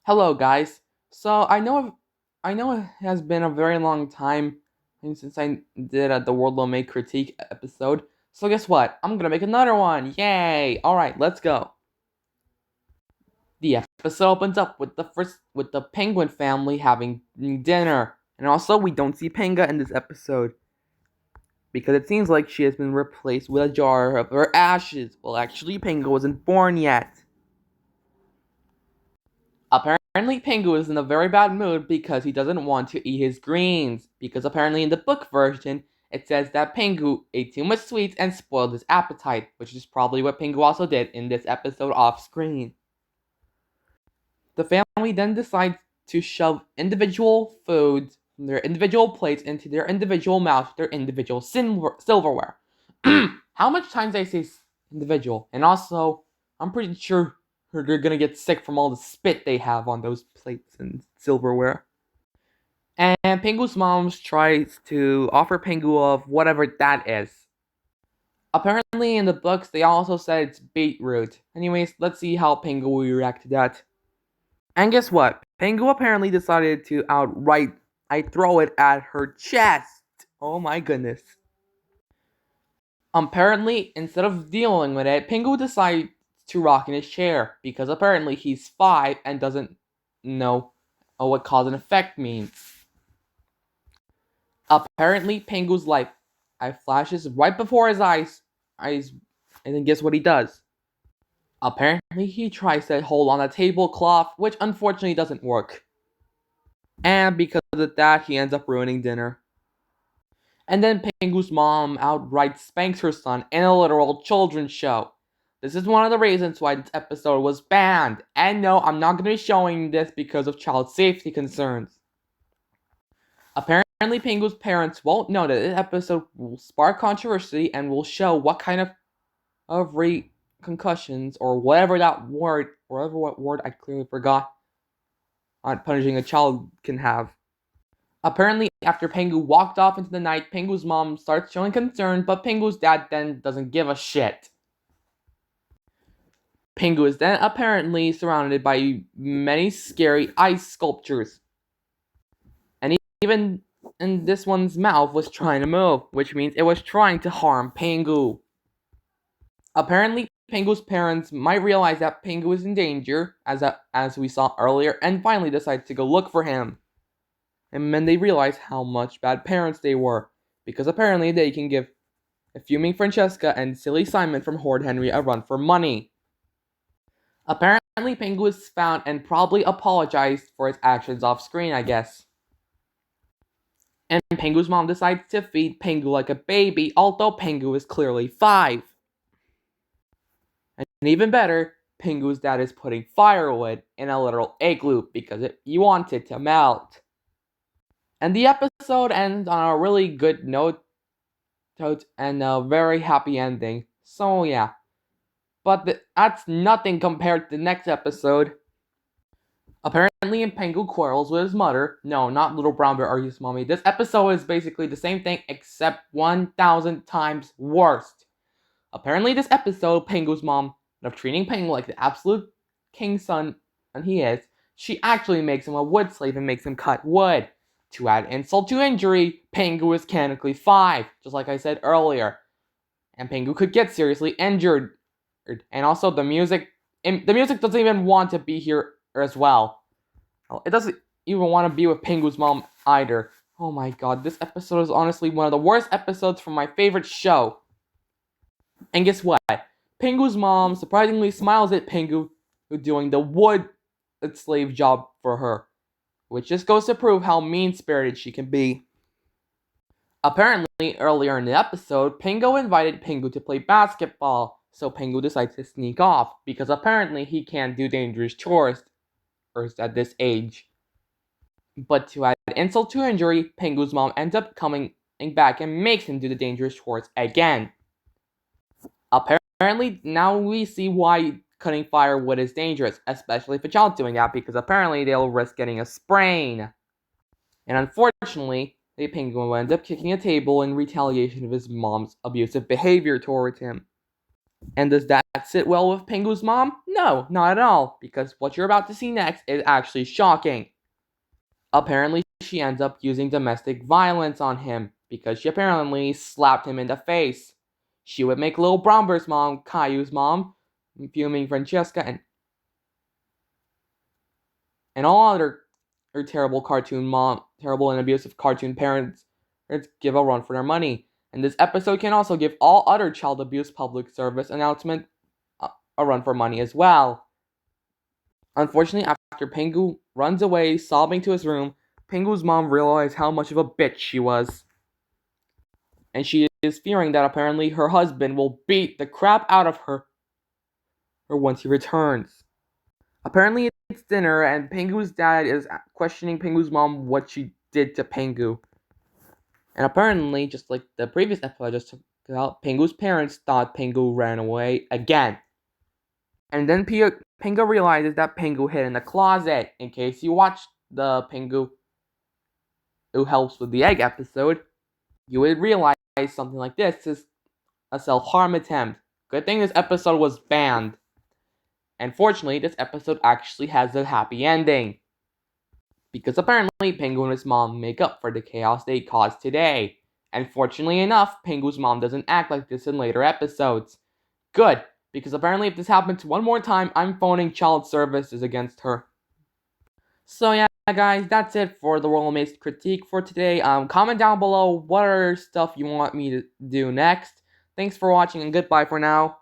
Hello, guys. So I know it has been a very long time since I did the TheWorldOfMA's critique episode. So guess what? I'm gonna make another one. Yay! All right, let's go. The episode opens up with the penguin family having dinner, and also we don't see Pinga in this episode because it seems like she has been replaced with a jar of her ashes. Well, actually, Pinga wasn't born yet. Apparently, Pingu is in a very bad mood because he doesn't want to eat his greens. Because apparently, in the book version, it says that Pingu ate too much sweets and spoiled his appetite, which is probably what Pingu also did in this episode off screen. The family then decides to shove individual foods from their individual plates into their individual mouths, their individual silverware. How much times I say individual? And also, I'm pretty sure they're gonna get sick from all the spit they have on those plates and silverware. And Pingu's mom tries to offer Pingu of whatever that is. Apparently, in the books, they also said it's beetroot. Anyways, let's see how Pingu will react to that. And guess what? Pingu apparently decided to outright I throw it at her chest. Oh my goodness. Apparently, instead of dealing with it, Pingu decides to rock in his chair because apparently he's 5 and doesn't know what cause and effect means. Apparently, Pingu's life flashes right before his eyes, and then guess what he does? Apparently, he tries to hold on a tablecloth, which unfortunately doesn't work. And because of that, he ends up ruining dinner. And then Pingu's mom outright spanks her son in a literal children's show. This is one of the reasons why this episode was banned. And no, I'm not going to be showing this because of child safety concerns. Apparently, Pingu's parents won't know that this episode will spark controversy and will show what kind of concussions or whatever what word I clearly forgot on punishing a child can have. Apparently, after Pingu walked off into the night, Pingu's mom starts showing concern, but Pingu's dad then doesn't give a shit. Pingu is then apparently surrounded by many scary ice sculptures. And even in this one's mouth was trying to move, which means it was trying to harm Pingu. Apparently, Pingu's parents might realize that Pingu is in danger, as we saw earlier, and finally decide to go look for him. And then they realize how much bad parents they were, because apparently they can give a fuming Francesca and silly Simon from Horrid Henry a run for money. Apparently, Pingu was found and probably apologized for his actions off screen, I guess. And Pingu's mom decides to feed Pingu like a baby, although Pingu is clearly 5. And even better, Pingu's dad is putting firewood in a literal igloo because he wants it to melt. And the episode ends on a really good note and a very happy ending. So yeah. But that's nothing compared to the next episode. Apparently, Pingu quarrels with his mother. No, not Little Brown Bear or his mommy. This episode is basically the same thing except 1,000 times worse. Apparently, this episode, Pingu's mom, instead of treating Pingu like the absolute king son and he is, she actually makes him a wood slave and makes him cut wood. To add insult to injury, Pingu is canonically 5, just like I said earlier. And Pingu could get seriously injured. And also the music doesn't even want to be here as well. It doesn't even want to be with Pingu's mom either. Oh my god, this episode is honestly one of the worst episodes from my favorite show. And guess what? Pingu's mom surprisingly smiles at Pingu for doing the wood slave job for her, which just goes to prove how mean-spirited she can be. Apparently, earlier in the episode, Pingu invited Pingu to play basketball, so Pingu decides to sneak off, because apparently he can't do dangerous chores at this age. But to add insult to injury, Pingu's mom ends up coming back and makes him do the dangerous chores again. Apparently, now we see why cutting firewood is dangerous, especially if a child's doing that, because apparently they'll risk getting a sprain. And unfortunately, the Pingu ends up kicking a table in retaliation of his mom's abusive behavior towards him. And does that that sit well with Pingu's mom? No, not at all, because what you're about to see next is actually shocking. Apparently, she ends up using domestic violence on him, because she apparently slapped him in the face. She would make Lil Bromber's mom, Caillou's mom, fuming Francesca, and all other terrible and abusive cartoon parents give a run for their money. And this episode can also give all other child abuse public service announcement a run for money as well. Unfortunately, after Pingu runs away sobbing to his room, Pingu's mom realized how much of a bitch she was. And she is fearing that apparently her husband will beat the crap out of her once he returns. Apparently it's dinner and Pingu's dad is questioning Pingu's mom what she did to Pingu. And apparently, just like the previous episode I just took out, Pingu's parents thought Pingu ran away again. And then Pingu realizes that Pingu hid in the closet. In case you watched the Pingu Who Helps with the Egg episode, you would realize something like this is a self-harm attempt. Good thing this episode was banned. And fortunately, this episode actually has a happy ending. Because apparently, Pingu and his mom make up for the chaos they caused today. And fortunately enough, Pingu's mom doesn't act like this in later episodes. Good, because apparently if this happens one more time, I'm phoning child services against her. So yeah, guys, that's it for the World of Maze critique for today. Comment down below what other stuff you want me to do next. Thanks for watching and goodbye for now.